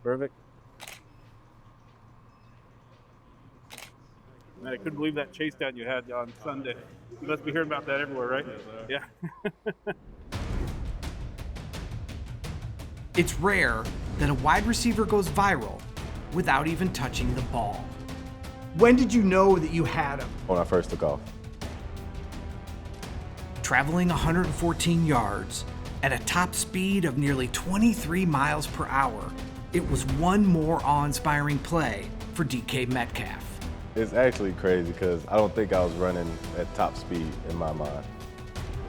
Perfect. Man, I couldn't believe that chase down you had on Sunday. You must be hearing about that everywhere, right? Yeah. It's rare that a wide receiver goes viral without even touching the ball. When did you know that you had him? When I first took off. Traveling 114 yards at a top speed of nearly 23 miles per hour, it was one more awe-inspiring play for DK Metcalf. It's actually crazy because I don't think I was running at top speed in my mind.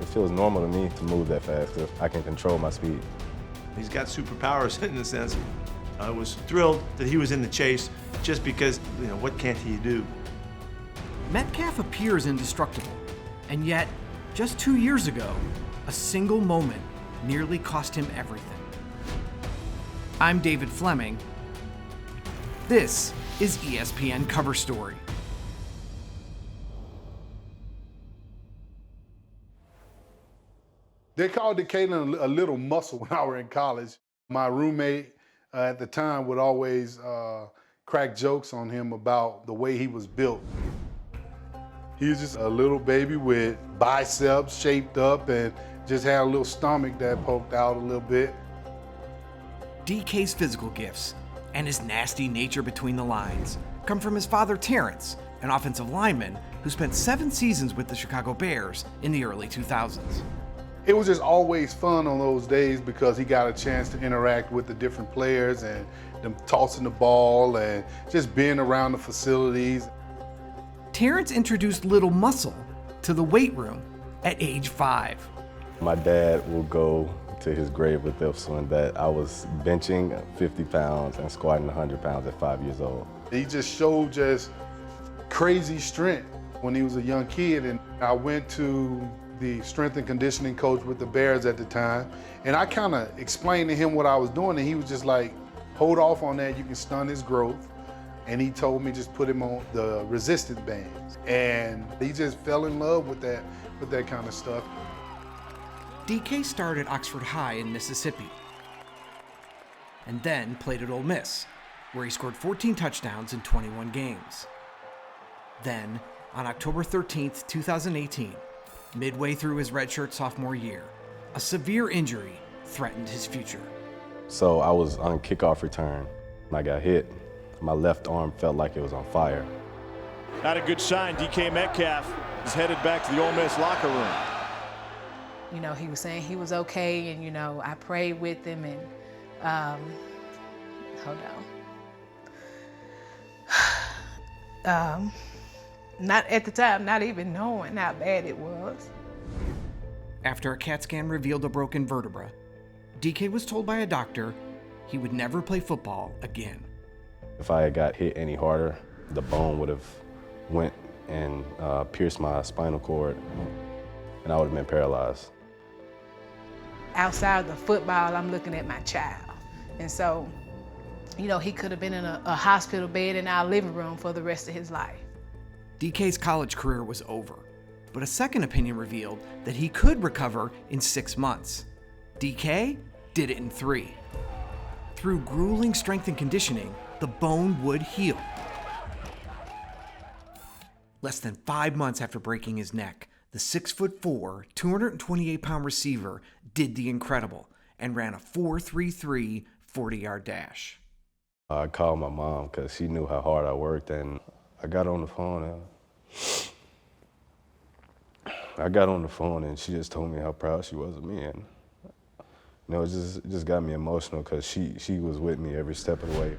It feels normal to me to move that fast because I can control my speed. He's got superpowers in a sense. I was thrilled that he was in the chase just because, what can't he do? Metcalf appears indestructible, and yet, just 2 years ago, a single moment nearly cost him everything. I'm David Fleming. This is ESPN Cover Story. They called DK a little muscle when I were in college. My roommate at the time would always crack jokes on him about the way he was built. He was just a little baby with biceps shaped up and just had a little stomach that poked out a little bit. DK's physical gifts and his nasty nature between the lines come from his father Terrence, an offensive lineman who spent 7 seasons with the Chicago Bears in the early 2000s. It was just always fun on those days because he got a chance to interact with the different players and them tossing the ball and just being around the facilities. Terrence introduced Little Muscle to the weight room at age 5. My dad will go to his grave with this one that I was benching 50 pounds and squatting 100 pounds at 5 years old. He just showed just crazy strength when he was a young kid, and I went to the strength and conditioning coach with the Bears at the time, and I kind of explained to him what I was doing, and he was just like, hold off on that, you can stunt his growth. And he told me just put him on the resistance bands. And he just fell in love with that kind of stuff. DK started Oxford High in Mississippi, and then played at Ole Miss, where he scored 14 touchdowns in 21 games. Then, on October 13th, 2018, midway through his redshirt sophomore year, a severe injury threatened his future. So I was on kickoff return. I got hit. My left arm felt like it was on fire. Not a good sign. DK Metcalf is headed back to the Ole Miss locker room. He was saying he was okay, and, I prayed with him, and, hold on. Not at the time, not even knowing how bad it was. After a CAT scan revealed a broken vertebra, DK was told by a doctor he would never play football again. If I had got hit any harder, the bone would have went and pierced my spinal cord, and I would have been paralyzed. Outside of the football, I'm looking at my child. And so, he could have been in a hospital bed in our living room for the rest of his life. DK's college career was over, but a second opinion revealed that he could recover in 6 months. DK did it in 3. Through grueling strength and conditioning, the bone would heal. Less than 5 months after breaking his neck, the 6'4", 228-pound receiver did the incredible and ran a 4.33 40-yard dash. I called my mom because she knew how hard I worked, and I got on the phone and she just told me how proud she was of me, and it just got me emotional because she was with me every step of the way.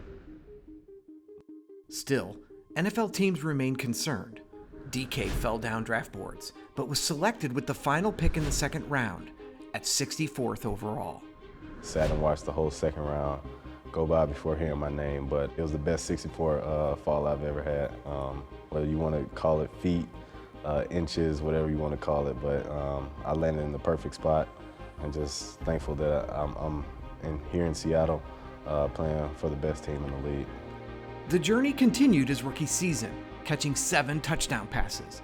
Still, NFL teams remained concerned. DK fell down draft boards, but was selected with the final pick in the second round at 64th overall. Sat and watched the whole second round go by before hearing my name, but it was the best 64 fall I've ever had. Whether you want to call it feet, inches, whatever you want to call it, but I landed in the perfect spot, and just thankful that I'm here in Seattle playing for the best team in the league. The journey continued his rookie season, catching 7 touchdown passes.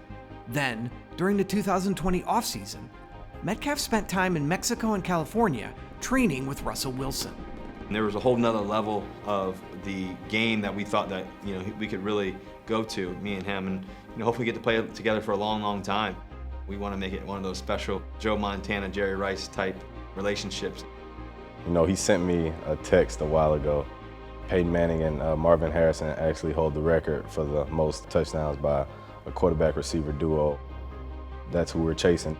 Then, during the 2020 offseason, Metcalf spent time in Mexico and California training with Russell Wilson. And there was a whole nother level of the game that we thought that, we could really go to, me and him, and hopefully get to play together for a long, long time. We want to make it one of those special Joe Montana, Jerry Rice type relationships. He sent me a text a while ago. Peyton Manning and Marvin Harrison actually hold the record for the most touchdowns by a quarterback-receiver duo. That's who we're chasing.